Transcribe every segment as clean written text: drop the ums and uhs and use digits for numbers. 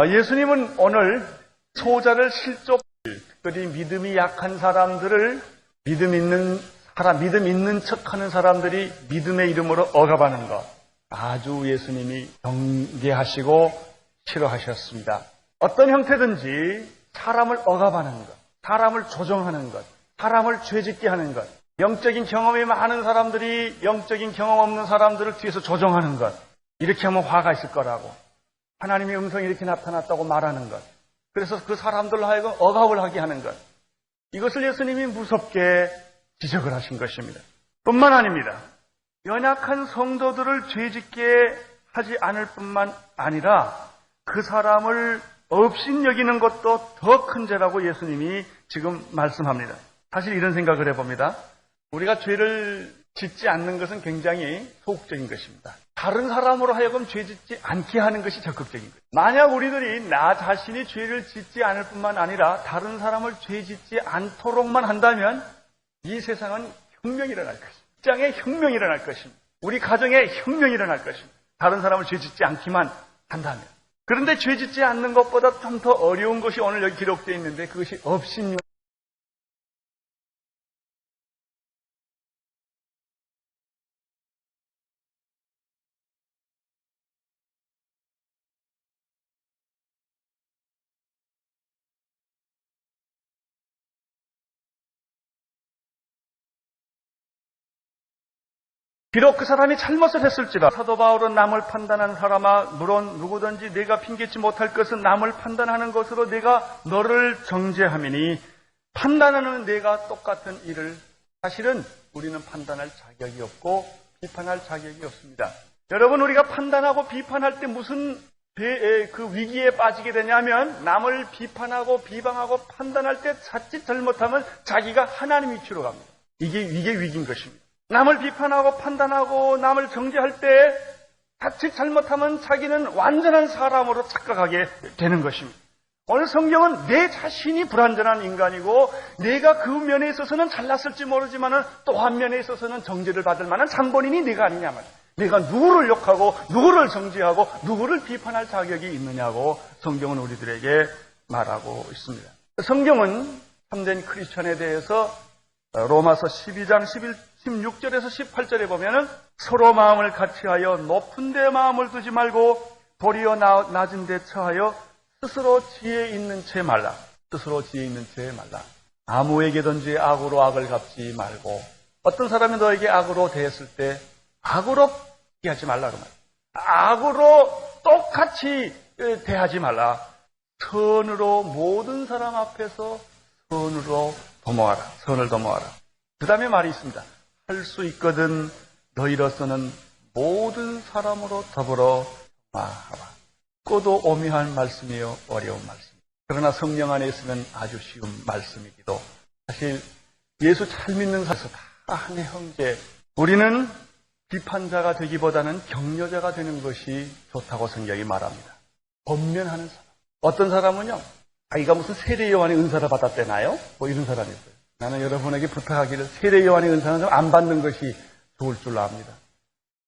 예수님은 오늘 소자를 실족, 특별히 믿음이 약한 사람들을 믿음 있는 척하는 사람들이 믿음의 이름으로 억압하는 것, 아주 예수님이 경계하시고 싫어하셨습니다. 어떤 형태든지 사람을 억압하는 것, 사람을 조종하는 것, 사람을 죄짓게 하는 것, 영적인 경험이 많은 사람들이 영적인 경험 없는 사람들을 뒤에서 조종하는 것, 이렇게 하면 화가 있을 거라고, 하나님의 음성이 이렇게 나타났다고 말하는 것, 그래서 그 사람들로 하여금 억압을 하게 하는 것, 이것을 예수님이 무섭게 지적을 하신 것입니다. 뿐만 아닙니다. 연약한 성도들을 죄짓게 하지 않을 뿐만 아니라 그 사람을 업신여기는 것도 더 큰 죄라고 예수님이 지금 말씀합니다. 사실 이런 생각을 해봅니다. 우리가 죄를 짓지 않는 것은 굉장히 소극적인 것입니다. 다른 사람으로 하여금 죄 짓지 않게 하는 것이 적극적인 거예요. 만약 우리들이 나 자신이 죄를 짓지 않을 뿐만 아니라 다른 사람을 죄 짓지 않도록만 한다면 이 세상은 혁명이 일어날 것입니다. 직장에 혁명이 일어날 것입니다. 우리 가정에 혁명이 일어날 것입니다. 다른 사람을 죄 짓지 않기만 한다면. 그런데 죄 짓지 않는 것보다 좀 더 어려운 것이 오늘 여기 기록되어 있는데 그것이 업신여. 비록 그 사람이 잘못을 했을지라 사도 바울은 남을 판단하는 사람아 물론 누구든지 내가 핑계치 못할 것은 남을 판단하는 것으로 내가 너를 정죄함이니 판단하는 내가 똑같은 일을 사실은 우리는 판단할 자격이 없고 비판할 자격이 없습니다. 여러분 우리가 판단하고 비판할 때 무슨 그 위기에 빠지게 되냐면 남을 비판하고 비방하고 판단할 때 자칫 잘못하면 자기가 하나님 위치로 갑니다. 이게 위기인 것입니다. 남을 비판하고 판단하고 남을 정죄할 때 자칫 잘못하면 자기는 완전한 사람으로 착각하게 되는 것입니다. 오늘 성경은 내 자신이 불완전한 인간이고 내가 그 면에 있어서는 잘났을지 모르지만 또 한 면에 있어서는 정죄를 받을 만한 장본인이 내가 아니냐 말이야. 내가 누구를 욕하고 누구를 정죄하고 누구를 비판할 자격이 있느냐고 성경은 우리들에게 말하고 있습니다. 성경은 참된 크리스천에 대해서 로마서 12장 16절에서 18절에 보면은 서로 마음을 같이하여 높은 데 마음을 두지 말고 도리어 낮은 데 처하여 스스로 지혜 있는 채 말라. 스스로 지혜 있는 채 말라. 아무에게든지 악으로 악을 갚지 말고 어떤 사람이 너에게 악으로 대했을 때 악으로 대하지 말라 그 말. 악으로 똑같이 대하지 말라. 선으로 모든 사람 앞에서 선으로 도모하라. 선을 도모하라. 그 다음에 말이 있습니다. 할 수 있거든 너희로서는 모든 사람으로 더불어 마하라. 쉽고도 오묘한 말씀이요 어려운 말씀. 그러나 성령 안에 있으면 아주 쉬운 말씀이기도. 사실 예수 잘 믿는 사람에서 다 한 형제. 우리는 비판자가 되기보다는 격려자가 되는 것이 좋다고 성경이 말합니다. 권면하는 사람. 어떤 사람은요. 자기가 무슨 세례 요한의 은사를 받았대나요? 뭐 이런 사람이 있어요. 나는 여러분에게 부탁하기를 세례 요한의 은사는 안 받는 것이 좋을 줄 압니다.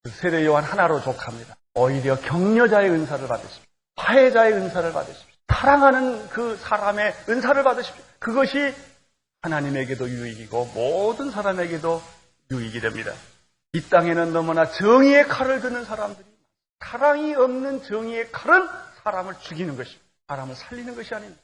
세례 요한 하나로 족합니다. 오히려 격려자의 은사를 받으십시오. 화해자의 은사를 받으십시오. 사랑하는 그 사람의 은사를 받으십시오. 그것이 하나님에게도 유익이고 모든 사람에게도 유익이 됩니다. 이 땅에는 너무나 정의의 칼을 드는 사람들이 사랑이 없는 정의의 칼은 사람을 죽이는 것입니다. 사람을 살리는 것이 아닙니다.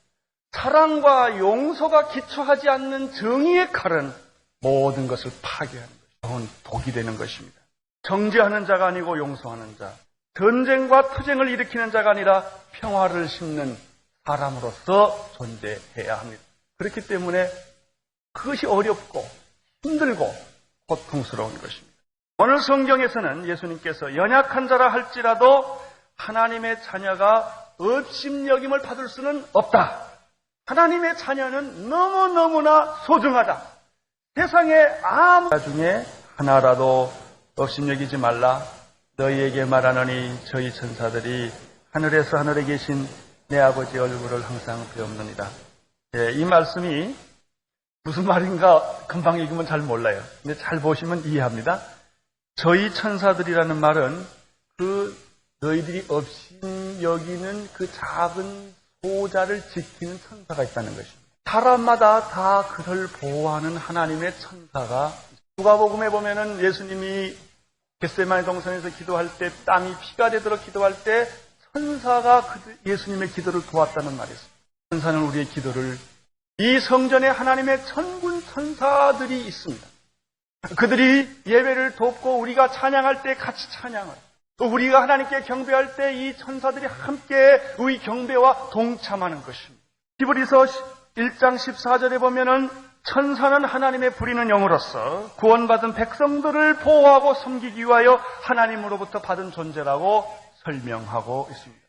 사랑과 용서가 기초하지 않는 정의의 칼은 모든 것을 파괴하는 것이 독이 되는 것입니다. 정죄하는 자가 아니고 용서하는 자, 전쟁과 투쟁을 일으키는 자가 아니라 평화를 심는 사람으로서 존재해야 합니다. 그렇기 때문에 그것이 어렵고 힘들고 고통스러운 것입니다. 오늘 성경에서는 예수님께서 연약한 자라 할지라도 하나님의 자녀가 업심여김을 받을 수는 없다. 하나님의 자녀는 너무너무나 소중하다. 세상에 아무 자 중에 하나라도 업심여기지 말라. 너희에게 말하노니 저희 천사들이 하늘에서 하늘에 계신 내 아버지 얼굴을 항상 배웁느니라. 이 말씀이 무슨 말인가 금방 읽으면 잘 몰라요. 근데 잘 보시면 이해합니다. 저희 천사들이라는 말은 그 너희들이 업심 여기는 그 작은 소자를 지키는 천사가 있다는 것입니다. 사람마다 다 그를 보호하는 하나님의 천사가, 누가복음에 보면은 예수님이 겟세마네 동산에서 기도할 때 땀이 피가 되도록 기도할 때 천사가 예수님의 기도를 도왔다는 말이 있습니다. 천사는 우리의 기도를, 이 성전에 하나님의 천군 천사들이 있습니다. 그들이 예배를 돕고 우리가 찬양할 때 같이 찬양을, 또 우리가 하나님께 경배할 때 이 천사들이 함께 우리 경배와 동참하는 것입니다. 히브리서 1장 14절에 보면은 천사는 하나님의 부리는 영으로서 구원받은 백성들을 보호하고 섬기기 위하여 하나님으로부터 받은 존재라고 설명하고 있습니다.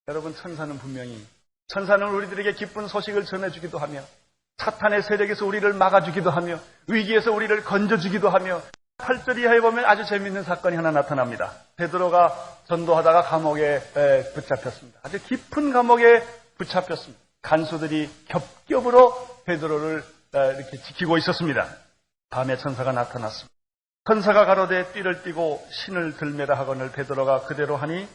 여러분, 천사는 분명히, 천사는 우리들에게 기쁜 소식을 전해주기도 하며, 사탄의 세력에서 우리를 막아주기도 하며, 위기에서 우리를 건져주기도 하며, 8절 이하에 보면 아주 재미있는 사건이 하나 나타납니다. 베드로가 전도하다가 감옥에 붙잡혔습니다. 아주 깊은 감옥에 붙잡혔습니다. 간수들이 겹겹으로 베드로를 이렇게 지키고 있었습니다. 밤에 천사가 나타났습니다. 천사가 가로되 띠를 띠고 신을 들매라 하거늘 베드로가 그대로 하니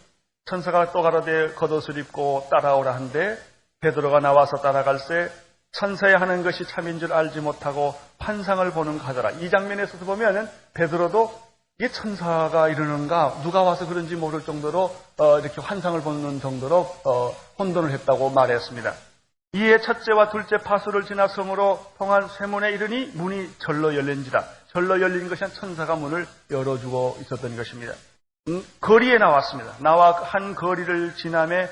천사가 또 가로되 겉옷을 입고 따라오라 한데 베드로가 나와서 따라갈새 천사의 하는 것이 참인 줄 알지 못하고 환상을 보는 가더라. 이 장면에서도 보면 베드로도 이게 천사가 이러는가, 누가 와서 그런지 모를 정도로 이렇게 환상을 보는 정도로 혼돈을 했다고 말했습니다. 이에 첫째와 둘째 파수를 지나 성으로 통한 쇠문에 이르니 문이 절로 열린지라. 절로 열린 것이 천사가 문을 열어주고 있었던 것입니다. 거리에 나왔습니다. 나와 한 거리를 지나매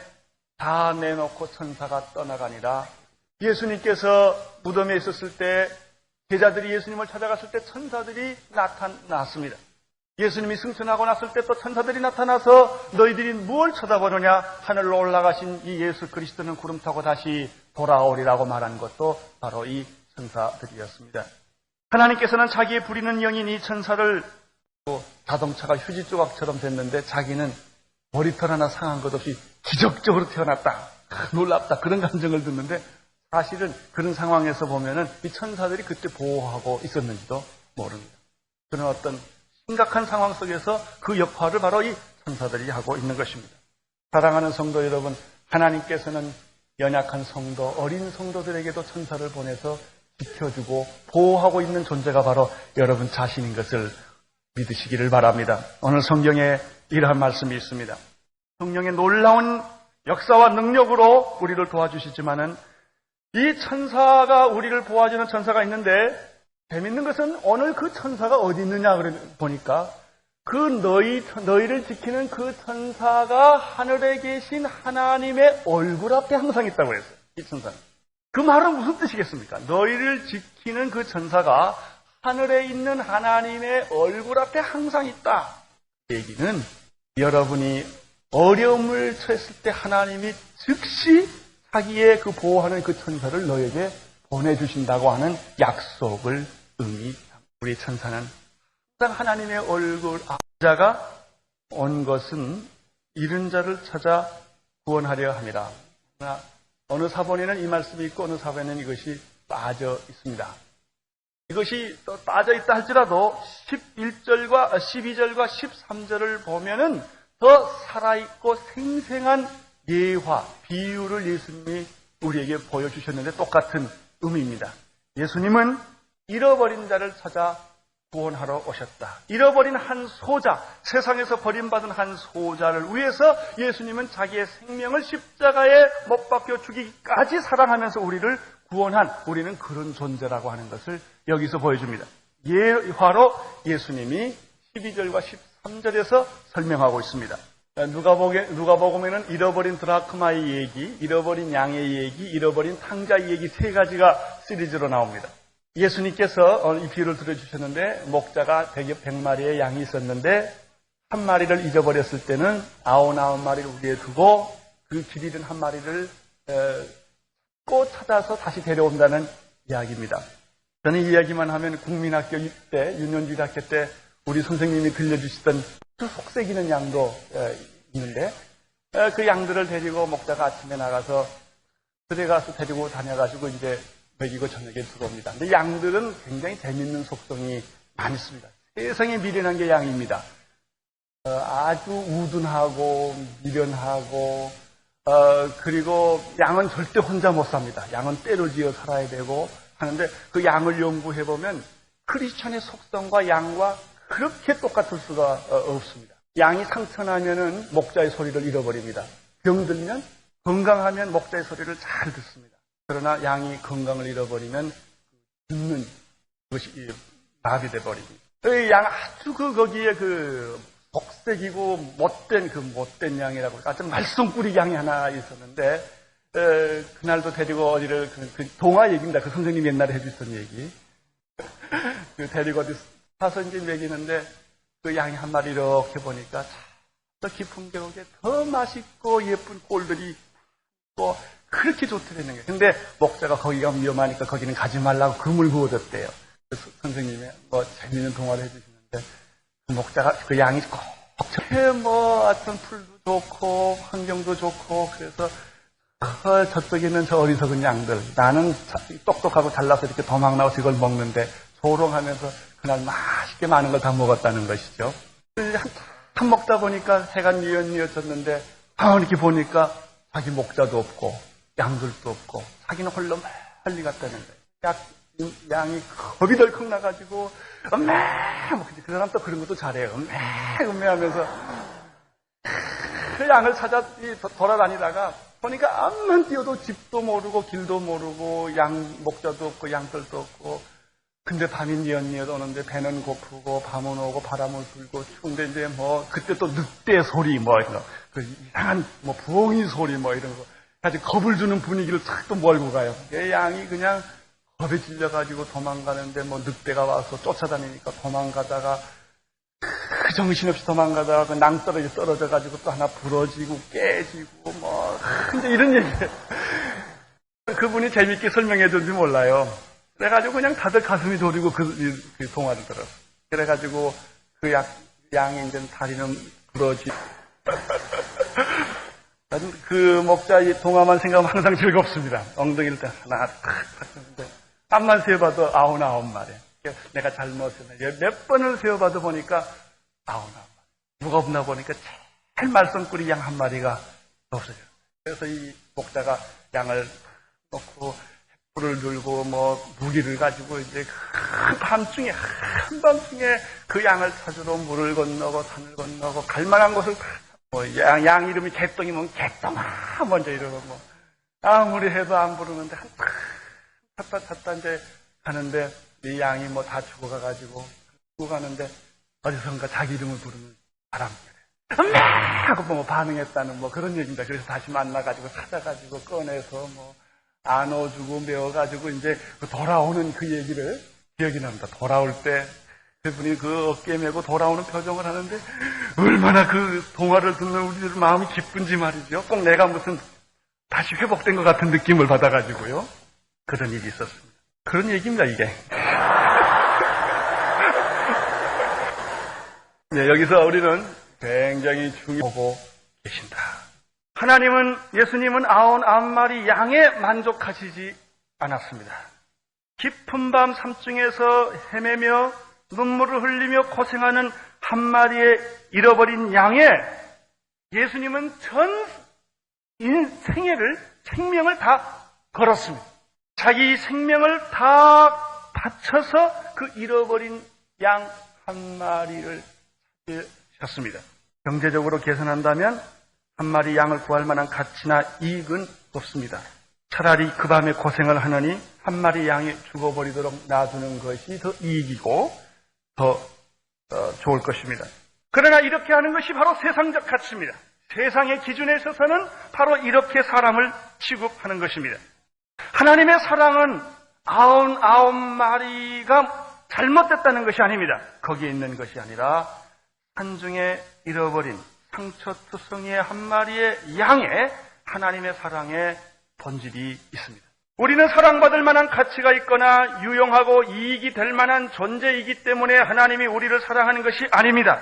다 내놓고 천사가 떠나가니라. 예수님께서 무덤에 있었을 때 제자들이 예수님을 찾아갔을 때 천사들이 나타났습니다. 예수님이 승천하고 났을 때 또 천사들이 나타나서 너희들이 뭘 쳐다보느냐, 하늘로 올라가신 이 예수 그리스도는 구름 타고 다시 돌아오리라고 말한 것도 바로 이 천사들이었습니다. 하나님께서는 자기의 부리는 영인 이 천사를, 자동차가 휴지 조각처럼 됐는데 자기는 머리털 하나 상한 것 없이 기적적으로 태어났다, 놀랍다, 그런 감정을 듣는데 사실은 그런 상황에서 보면은 이 천사들이 그때 보호하고 있었는지도 모릅니다. 그런 어떤 심각한 상황 속에서 그 역할을 바로 이 천사들이 하고 있는 것입니다. 사랑하는 성도 여러분, 하나님께서는 연약한 성도, 어린 성도들에게도 천사를 보내서 지켜주고 보호하고 있는 존재가 바로 여러분 자신인 것을 믿으시기를 바랍니다. 오늘 성경에 이러한 말씀이 있습니다. 성령의 놀라운 역사와 능력으로 우리를 도와주시지만은 이 천사가, 우리를 보호해주는 천사가 있는데 재밌는 것은 오늘 그 천사가 어디 있느냐 보니까 그 너희를 지키는 그 천사가 하늘에 계신 하나님의 얼굴 앞에 항상 있다고 했어요. 이 천사는. 그 말은 무슨 뜻이겠습니까? 너희를 지키는 그 천사가 하늘에 있는 하나님의 얼굴 앞에 항상 있다. 그 얘기는 여러분이 어려움을 처했을 때 하나님이 즉시 자기의 그 보호하는 그 천사를 너에게 보내주신다고 하는 약속을 의미합니다. 우리 천사는 항상 하나님의 얼굴 앞자가 온 것은 잃은 자를 찾아 구원하려 함이라. 그러나 어느 사본에는 이 말씀이 있고 어느 사본에는 이것이 빠져 있습니다. 이것이 또 빠져 있다 할지라도 11절과 12절과 13절을 보면은 더 살아있고 생생한 예화, 비유를 예수님이 우리에게 보여주셨는데 똑같은 의미입니다. 예수님은 잃어버린 자를 찾아 구원하러 오셨다. 잃어버린 한 소자, 세상에서 버림받은 한 소자를 위해서 예수님은 자기의 생명을 십자가에 못 박혀 죽이기까지 사랑하면서 우리를 구원한, 우리는 그런 존재라고 하는 것을 여기서 보여줍니다. 예화로 예수님이 12절과 13절에서 설명하고 있습니다. 누가복음에는 잃어버린 드라크마의 얘기, 잃어버린 양의 얘기, 잃어버린 탕자의 얘기 세 가지가 시리즈로 나옵니다. 예수님께서 이 비유를 들어주셨는데 목자가 100마리의 양이 있었는데 한 마리를 잊어버렸을 때는 99마리를 우리에 두고 그 길 잃은 한 마리를 꼭 찾아서 다시 데려온다는 이야기입니다. 저는 이 이야기만 하면 국민학교 때, 유년주일 학교 때 우리 선생님이 들려주시던 그 속색이는 양도 있는데 그 양들을 데리고 목자가 아침에 나가서 들에 가서 데리고 다녀가지고 이제 먹이고 저녁에 들어옵니다. 근데 양들은 굉장히 재밌는 속성이 많습니다. 세상에 미련한 게 양입니다. 아주 우둔하고 미련하고 그리고 양은 절대 혼자 못 삽니다. 양은 때를 지어 살아야 되고 하는데 그 양을 연구해보면 크리스천의 속성과 양과 그렇게 똑같을 수가 없습니다. 양이 상처나면은 목자의 소리를 잃어버립니다. 병들면 건강하면 목자의 소리를 잘 듣습니다. 그러나 양이 건강을 잃어버리면 듣는 것이 마비돼 버립니다. 양 아주 거기에 복색이고 못된 양이라고 아주 말썽꾸리 양이 하나 있었는데 그날도 데리고 어디를 그 동화 얘기입니다. 그 선생님이 옛날에 해주셨던 얘기. 데리고 어디 사서 이제 먹이는데 그 양이 한 마리 이렇게 보니까 더 깊은 계곡에 더 맛있고 예쁜 꼴들이 또 그렇게 좋더라는 거예요. 근데 목자가 거기가 위험하니까 거기는 가지 말라고 금을 그어줬대요. 그래서 선생님이 재미있는 동화를 해주시는데 그 목자가 그 양이 꼭 하여튼 풀도 좋고 환경도 좋고 그래서 저쪽에 있는 저 어리석은 양들 나는 똑똑하고 잘나서 이렇게 도망나와서 이걸 먹는데 조롱하면서 그날 맛있게 많은 걸 다 먹었다는 것이죠. 한참 먹다 보니까 해가 뉘엿뉘엿졌는데 이렇게 보니까 자기 목자도 없고 양들도 없고 자기는 홀로 멀리 갔다는 거예요. 양이 겁이 덜컥 나가지고 그 사람 또 그런 것도 잘해요. 하면서 그 양을 찾아 돌아다니다가 보니까 암만 뛰어도 집도 모르고 길도 모르고 양 목자도 없고 양들도 없고 근데 밤이 뉘엿뉘엿 오는데 배는 고프고 밤은 오고 바람은 불고 추운데 이제 그때 또 늑대 소리 이런 거 그 이상한 부엉이 소리 이런 거 아주 겁을 주는 분위기를 탁 또 몰고 가요. 양이 그냥 겁에 질려가지고 도망가는데 늑대가 와서 쫓아다니니까 도망가다가 정신없이 도망가다가 그 낭떠러지 떨어져가지고 또 하나 부러지고 깨지고 이제 이런 얘기예요. 그분이 재밌게 설명해 준지 몰라요. 그래가지고 그냥 다들 가슴이 졸이고 그 동화를 들었어. 그래가지고 그 양이 이제 다리는 부러지고 그 목자 이 동화만 생각하면 항상 즐겁습니다. 엉덩이를 하나 탁 했는데 앞만 세어봐도 99마리. 내가 잘못했네. 몇 번을 세어봐도 보니까 99마리. 누가 없나 보니까 제일 말썽꾸리 양 한 마리가 없어져요. 그래서 이 목자가 양을 놓고 불을 들고 무기를 가지고 이제 한밤중에 그 양을 찾으러 물을 건너고 산을 건너고 갈 만한 곳을 양 이름이 개똥이면 개똥아 먼저 이러고 아무리 해도 안 부르는데 찾다 이제 가는데 이 양이 다 죽어가가지고 죽어가는데 어디선가 자기 이름을 부르는 바람결에 하고 반응했다는 그런 얘기입니다. 그래서 다시 만나가지고 찾아가지고 꺼내서 안아주고 메워가지고 이제 돌아오는 그 얘기를 기억이 납니다. 돌아올 때 그분이 그 어깨 메고 돌아오는 표정을 하는데 얼마나 그 동화를 듣는 우리들 마음이 기쁜지 말이죠. 꼭 내가 무슨 다시 회복된 것 같은 느낌을 받아가지고요. 그런 일이 있었습니다. 그런 얘기입니다, 이게. 네, 여기서 우리는 굉장히 중요하고 계신다. 예수님은 99마리 양에 만족하시지 않았습니다. 깊은 밤 삼중에서 헤매며 눈물을 흘리며 고생하는 한 마리의 잃어버린 양에 예수님은 전 생명을 다 걸었습니다. 자기 생명을 다 바쳐서 그 잃어버린 양 한 마리를 찾으셨습니다. 경제적으로 계산한다면 한 마리 양을 구할 만한 가치나 이익은 없습니다. 차라리 그 밤에 고생을 하느니 한 마리 양이 죽어버리도록 놔두는 것이 더 이익이고 더 좋을 것입니다. 그러나 이렇게 하는 것이 바로 세상적 가치입니다. 세상의 기준에 있어서는 바로 이렇게 사람을 취급하는 것입니다. 하나님의 사랑은 99마리가 잘못됐다는 것이 아닙니다. 거기에 있는 것이 아니라 산중에 잃어버린 상처투성이의 한 마리의 양에 하나님의 사랑의 본질이 있습니다. 우리는 사랑받을 만한 가치가 있거나 유용하고 이익이 될 만한 존재이기 때문에 하나님이 우리를 사랑하는 것이 아닙니다.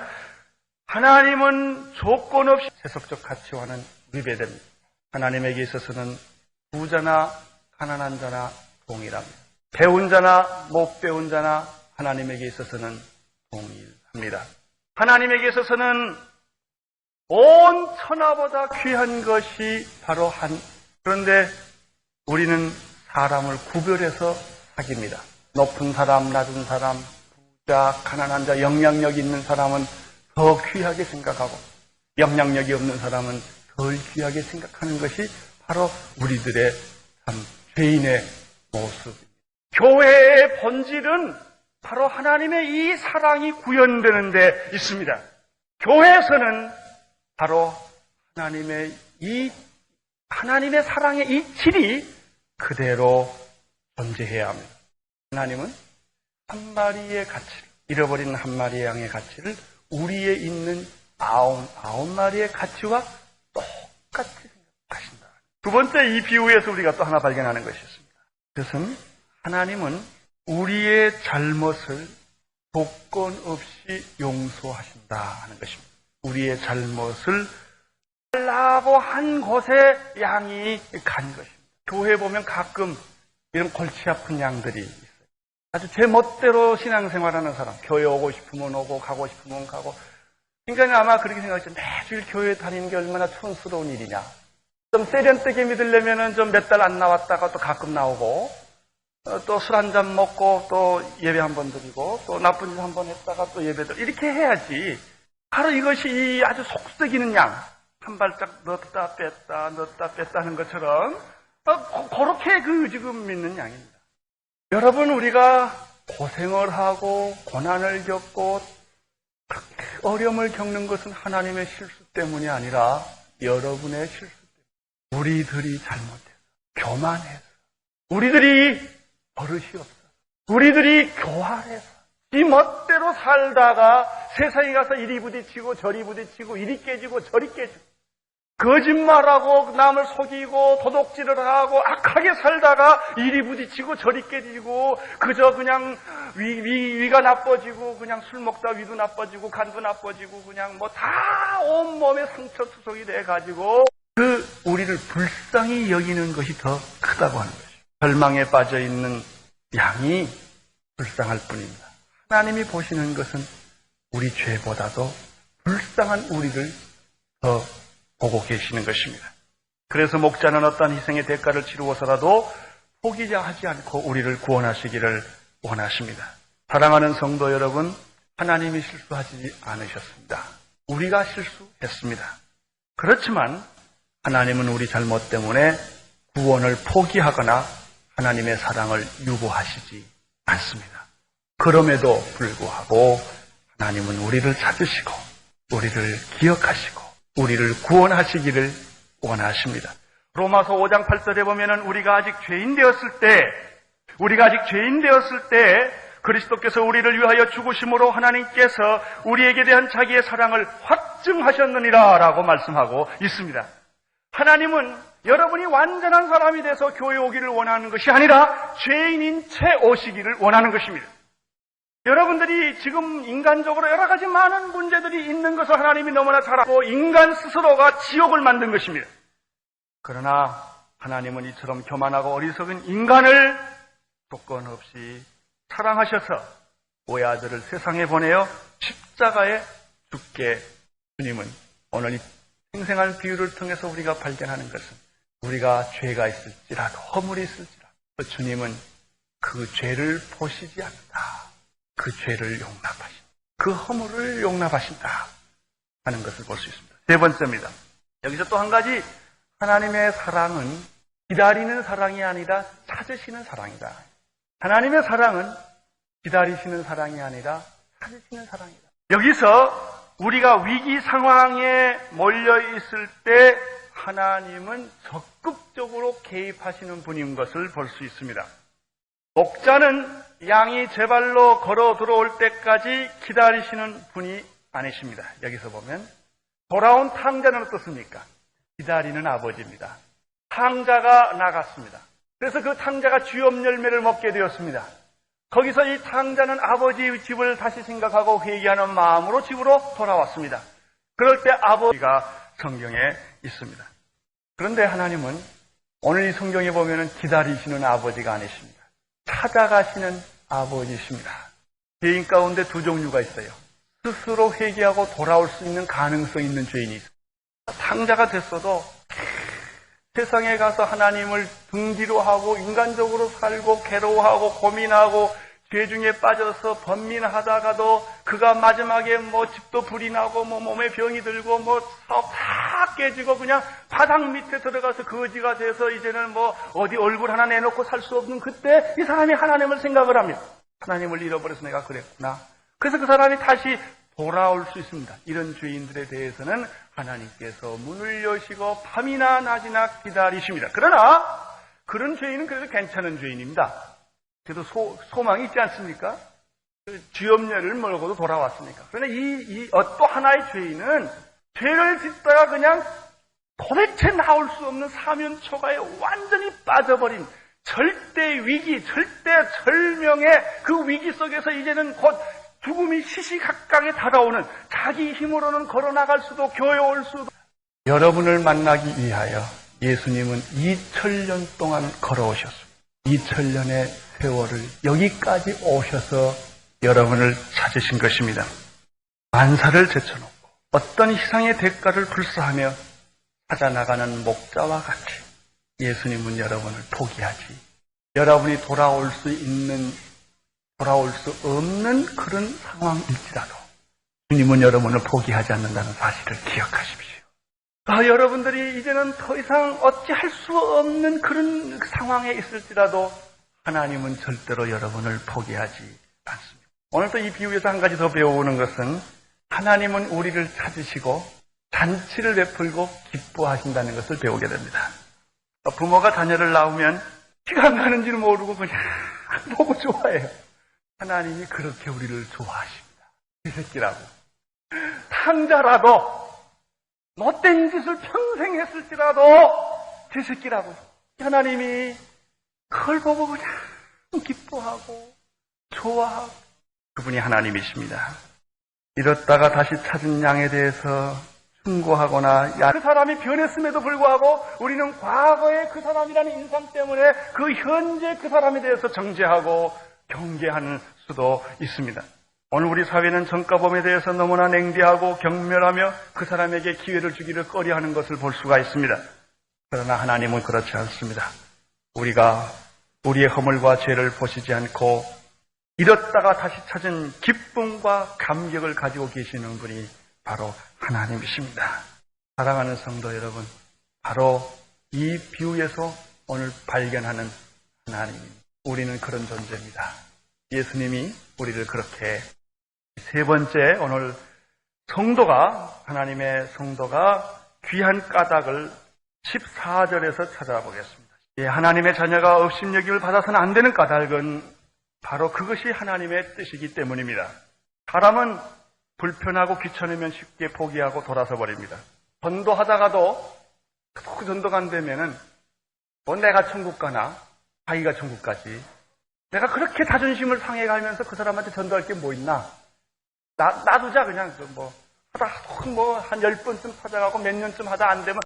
하나님은 조건 없이 세속적 가치와는 위배됩니다. 하나님에게 있어서는 부자나 가난한 자나 동일합니다. 배운 자나 못 배운 자나 하나님에게 있어서는 동일합니다. 하나님에게 있어서는 온 천하보다 귀한 것이 바로 그런데 우리는 사람을 구별해서 사귑니다. 높은 사람, 낮은 사람, 부자, 가난한 자, 영향력 있는 사람은 더 귀하게 생각하고 영향력이 없는 사람은 덜 귀하게 생각하는 것이 바로 우리들의 참 죄인의 모습입니다. 교회의 본질은 바로 하나님의 이 사랑이 구현되는 데 있습니다. 교회에서는 바로 하나님의 사랑의 이 질이 그대로 존재해야 합니다. 하나님은 한 마리의 가치를, 잃어버린 한 마리의 양의 가치를 우리에 있는 아홉 마리의 가치와 똑같이 생각하신다. 두 번째 이 비유에서 우리가 또 하나 발견하는 것이 있습니다. 그것은 하나님은 우리의 잘못을 조건 없이 용서하신다 하는 것입니다. 우리의 잘못을 하려고 한 곳에 양이 간 것입니다. 교회에 보면 가끔 이런 골치 아픈 양들이 있어요. 아주 제 멋대로 신앙생활하는 사람, 교회 오고 싶으면 오고 가고 싶으면 가고. 인간이 아마 그렇게 생각했죠. 매주일 교회 다니는 게 얼마나 촌스러운 일이냐. 좀 세련되게 믿으려면 좀 몇 달 안 나왔다가 또 가끔 나오고, 또 술 한 잔 먹고 또 예배 한 번 드리고 또 나쁜 일 한 번 했다가 또 예배 드리고 이렇게 해야지. 바로 이것이 아주 속썩이는 양. 한 발짝 넣었다 뺐다 하는 것처럼 그렇게 지금 믿는 양입니다. 여러분, 우리가 고생을 하고 고난을 겪고 그렇게 어려움을 겪는 것은 하나님의 실수 때문이 아니라 여러분의 실수 때문에 우리들이 잘못해서 교만해서 우리들이 버릇이 없어 우리들이 교활해서 이 멋대로 살다가 세상에 가서 이리 부딪히고 저리 부딪히고 이리 깨지고 저리 깨지고 거짓말하고 남을 속이고 도둑질을 하고 악하게 살다가 이리 부딪히고 저리 깨지고 그저 그냥 위가 나빠지고 그냥 술 먹다 위도 나빠지고 간도 나빠지고 그냥 뭐 다 온몸에 상처 투성이 돼가지고 우리를 불쌍히 여기는 것이 더 크다고 하는 것이죠. 절망에 빠져 있는 양이 불쌍할 뿐입니다. 하나님이 보시는 것은 우리 죄보다도 불쌍한 우리를 더 보고 계시는 것입니다. 그래서 목자는 어떤 희생의 대가를 치루어서라도 포기하지 않고 우리를 구원하시기를 원하십니다. 사랑하는 성도 여러분, 하나님이 실수하지 않으셨습니다. 우리가 실수했습니다. 그렇지만 하나님은 우리 잘못 때문에 구원을 포기하거나 하나님의 사랑을 유보하시지 않습니다. 그럼에도 불구하고 하나님은 우리를 찾으시고 우리를 기억하시고 우리를 구원하시기를 원하십니다. 로마서 5장 8절에 보면은 우리가 아직 죄인 되었을 때 그리스도께서 우리를 위하여 죽으심으로 하나님께서 우리에게 대한 자기의 사랑을 확증하셨느니라 라고 말씀하고 있습니다. 하나님은 여러분이 완전한 사람이 돼서 교회에 오기를 원하는 것이 아니라 죄인인 채 오시기를 원하는 것입니다. 여러분들이 지금 인간적으로 여러 가지 많은 문제들이 있는 것을 하나님이 너무나 잘 알고 인간 스스로가 지옥을 만든 것입니다. 그러나 하나님은 이처럼 교만하고 어리석은 인간을 조건 없이 사랑하셔서 외아들을 세상에 보내어 십자가에 죽게 주님은 오늘 이 생생한 비유를 통해서 우리가 발견하는 것은 우리가 죄가 있을지라도 허물이 있을지라도 주님은 그 죄를 보시지 않는다. 그 죄를 용납하신다. 그 허물을 용납하신다 하는 것을 볼 수 있습니다. 세 번째입니다. 여기서 또 한 가지 하나님의 사랑은 기다리는 사랑이 아니라 찾으시는 사랑이다. 하나님의 사랑은 기다리시는 사랑이 아니라 찾으시는 사랑이다. 여기서 우리가 위기 상황에 몰려 있을 때 하나님은 적극적으로 개입하시는 분인 것을 볼 수 있습니다. 목자는 양이 제 발로 걸어 들어올 때까지 기다리시는 분이 아니십니다. 여기서 보면 돌아온 탕자는 어떻습니까? 기다리는 아버지입니다. 탕자가 나갔습니다. 그래서 그 탕자가 쥐업 열매를 먹게 되었습니다. 거기서 이 탕자는 아버지의 집을 다시 생각하고 회개하는 마음으로 집으로 돌아왔습니다. 그럴 때 아버지가 성경에 있습니다. 그런데 하나님은 오늘 이 성경에 보면은 기다리시는 아버지가 아니십니다. 찾아가시는 아버지십니다. 죄인 가운데 두 종류가 있어요. 스스로 회개하고 돌아올 수 있는 가능성 있는 죄인이 있어요. 탕자가 됐어도 세상에 가서 하나님을 등지로 하고 인간적으로 살고 괴로워하고 고민하고 죄 중에 빠져서 번민하다가도 그가 마지막에 집도 불이 나고 몸에 병이 들고 사업 다 깨지고 그냥 바닥 밑에 들어가서 거지가 돼서 이제는 어디 얼굴 하나 내놓고 살 수 없는 그때 이 사람이 하나님을 생각을 합니다. 하나님을 잃어버려서 내가 그랬구나. 그래서 그 사람이 다시 돌아올 수 있습니다. 이런 죄인들에 대해서는 하나님께서 문을 여시고 밤이나 낮이나 기다리십니다. 그러나 그런 죄인은 그래도 괜찮은 죄인입니다. 그래도 소망이 있지 않습니까? 쥐염려를 몰고도 돌아왔으니까. 그러나 또 하나의 죄인은 죄를 짓다가 그냥 도대체 나올 수 없는 사면초가에 완전히 빠져버린 절대 위기, 절대 절명의 그 위기 속에서 이제는 곧 죽음이 시시각각에 다가오는 자기 힘으로는 걸어나갈 수도 교회 올 수도 여러분을 만나기 위하여 예수님은 2000년 동안 걸어오셨습니다. 2000년의 세월을 여기까지 오셔서 여러분을 찾으신 것입니다. 만사를 제쳐놓고 어떤 희생의 대가를 불사하며 찾아나가는 목자와 같이 예수님은 여러분을 포기하지 여러분이 돌아올 수 없는 그런 상황일지라도 주님은 여러분을 포기하지 않는다는 사실을 기억하십시오. 여러분들이 이제는 더 이상 어찌할 수 없는 그런 상황에 있을지라도 하나님은 절대로 여러분을 포기하지 않습니다. 오늘 또 이 비유에서 한 가지 더 배워오는 것은 하나님은 우리를 찾으시고 잔치를 베풀고 기뻐하신다는 것을 배우게 됩니다. 부모가 자녀를 낳으면 시간 가는 줄 모르고 그냥 보고 좋아해요. 하나님이 그렇게 우리를 좋아하십니다. 이 새끼라고. 탕자라도 못된 짓을 평생 했을지라도 제 새끼라고. 하나님이 그걸 보고 그냥 기뻐하고 좋아하고 그분이 하나님이십니다. 잃었다가 다시 찾은 양에 대해서 충고하거나 그 사람이 변했음에도 불구하고 우리는 과거의 그 사람이라는 인상 때문에 그 현재 그 사람에 대해서 정죄하고 경계하는 수도 있습니다. 오늘 우리 사회는 전과범에 대해서 너무나 냉대하고 경멸하며 그 사람에게 기회를 주기를 꺼려하는 것을 볼 수가 있습니다. 그러나 하나님은 그렇지 않습니다. 우리가 우리의 허물과 죄를 보시지 않고 잃었다가 다시 찾은 기쁨과 감격을 가지고 계시는 분이 바로 하나님이십니다. 사랑하는 성도 여러분, 바로 이 비유에서 오늘 발견하는 하나님, 우리는 그런 존재입니다. 예수님이 우리를 그렇게 세 번째 오늘 하나님의 성도가 귀한 까닭을 14절에서 찾아보겠습니다. 하나님의 자녀가 업신여김을 받아서는 안 되는 까닭은 바로 그것이 하나님의 뜻이기 때문입니다. 사람은 불편하고 귀찮으면 쉽게 포기하고 돌아서 버립니다. 전도하다가도 그 전도가 안 되면은 내가 천국 가나 자기가 천국 가지. 내가 그렇게 자존심을 상해가면서 그 사람한테 전도할 게 뭐 있나? 놔두자 그냥 하다 한 10번쯤 찾아가고 몇 년쯤 하다 안 되면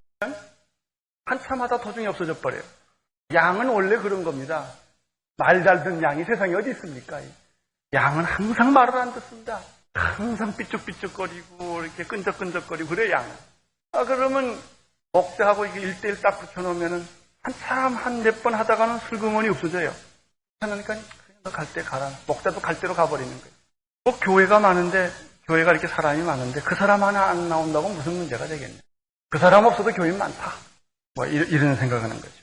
한참 하다 도중에 없어져 버려요. 양은 원래 그런 겁니다. 말 잘 듣는 양이 세상에 어디 있습니까? 양은 항상 말을 안 듣습니다. 항상 삐죽삐죽거리고 이렇게 끈적끈적거리고 그래 양. 그러면 목자하고 이게 1:1 딱 붙여놓으면은 한참 한 몇 번 하다가는 슬그머니 없어져요. 그러니까 너 갈 때 가라. 목자도 갈 대로 가버리는 거예요. 교회가 많은데 교회가 이렇게 사람이 많은데 그 사람 하나 안 나온다고 무슨 문제가 되겠냐. 그 사람 없어도 교인 많다. 이런 생각하는 거죠.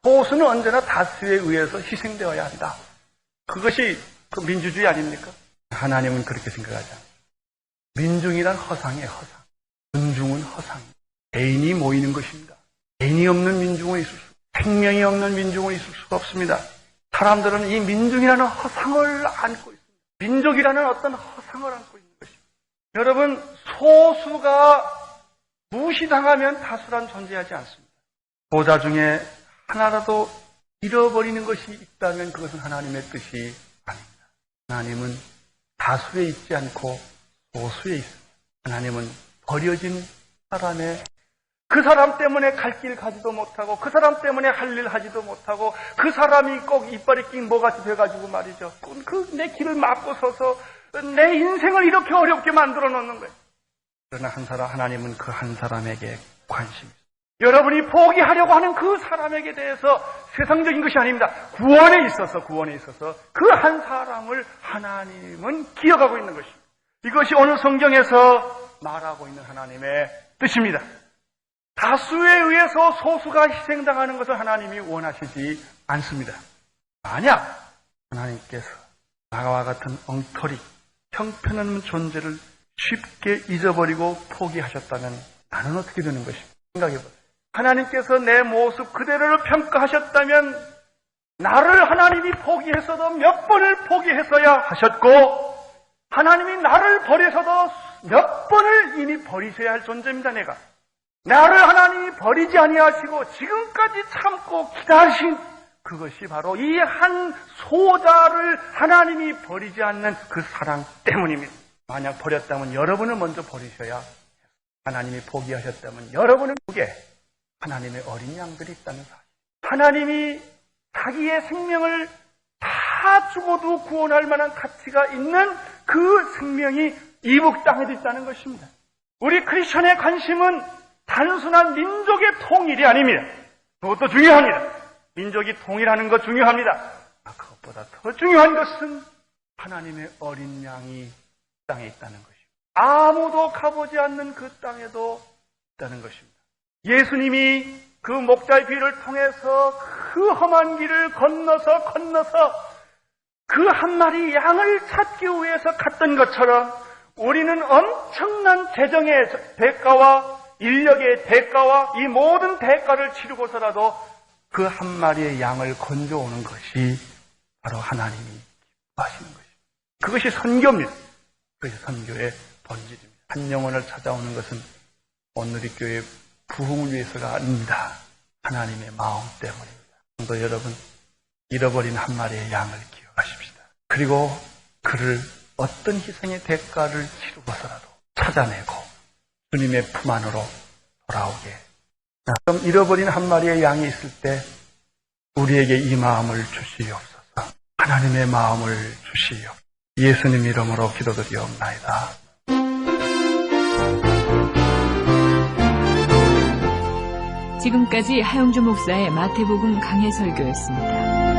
소수는 언제나 다수에 의해서 희생되어야 한다. 그것이 그 민주주의 아닙니까? 하나님은 그렇게 생각하지 않습니다. 민중이란 허상이에요, 허상. 군중은 허상. 개인이 모이는 것입니다. 개인이 없는 민중은 있을 수, 생명이 없는 민중은 있을 수가 없습니다. 사람들은 이 민중이라는 허상을 안고 있습니다. 민족이라는 어떤 허상을 안고 있는 것입니다. 여러분, 소수가 무시당하면 다수란 존재하지 않습니다. 보좌 중에 하나라도 잃어버리는 것이 있다면 그것은 하나님의 뜻이 아닙니다. 하나님은 다수에 있지 않고 소수에 있습니다. 하나님은 버려진 사람의 그 사람 때문에 갈 길 가지도 못하고 그 사람 때문에 할 일 하지도 못하고 그 사람이 꼭 이빨이 낀 뭐같이 돼가지고 말이죠. 내 길을 막고 서서 내 인생을 이렇게 어렵게 만들어 놓는 거예요. 그러나 하나님은 그 한 사람에게 관심이 있습니다. 여러분이 포기하려고 하는 그 사람에게 대해서 세상적인 것이 아닙니다. 구원에 있어서 그 한 사람을 하나님은 기억하고 있는 것입니다. 이것이 오늘 성경에서 말하고 있는 하나님의 뜻입니다. 다수에 의해서 소수가 희생당하는 것을 하나님이 원하시지 않습니다. 만약 하나님께서 나와 같은 엉터리, 형편없는 존재를 쉽게 잊어버리고 포기하셨다면 나는 어떻게 되는 것입니까? 생각해보세요. 하나님께서 내 모습 그대로를 평가하셨다면 나를 하나님이 포기했어도 몇 번을 포기했어야 하셨고, 하나님이 나를 버려서도 몇 번을 이미 버리셔야 할 존재입니다. 내가 나를 하나님이 버리지 아니하시고 지금까지 참고 기다리신 그것이 바로 이 한 소자를 하나님이 버리지 않는 그 사랑 때문입니다. 만약 버렸다면 여러분을 먼저 버리셔야 해요. 하나님이 포기하셨다면 여러분의 속에 하나님의 어린 양들이 있다는 사실. 하나님이 자기의 생명을 다 죽어도 구원할 만한 가치가 있는 그 생명이 이북 땅에도 있다는 것입니다. 우리 크리스천의 관심은 단순한 민족의 통일이 아닙니다. 그것도 중요합니다. 민족이 통일하는 것 중요합니다. 그것보다 더 중요한 것은 하나님의 어린 양이 땅에 있다는 것입니다. 아무도 가보지 않는 그 땅에도 있다는 것입니다. 예수님이 그 목자의 비유를 통해서 그 험한 길을 건너서 그 한 마리 양을 찾기 위해서 갔던 것처럼 우리는 엄청난 재정의 대가와 인력의 대가와 이 모든 대가를 치르고서라도 그 한 마리의 양을 건져오는 것이 바로 하나님이 기뻐하시는 것입니다. 그것이 선교입니다. 그것이 선교의 본질입니다. 한 영혼을 찾아오는 것은 온누리교회의 부흥을 위해서가 아닙니다. 하나님의 마음 때문입니다. 성도 여러분, 잃어버린 한 마리의 양을 기억하십시다. 그리고 그를 어떤 희생의 대가를 치르고서라도 찾아내고 주님의 품 안으로 돌아오게. 그럼 잃어버린 한 마리의 양이 있을 때 우리에게 이 마음을 주시옵소서. 하나님의 마음을 주시옵소서. 예수님 이름으로 기도드리옵나이다. 지금까지 하영주 목사의 마태복음 강해 설교였습니다.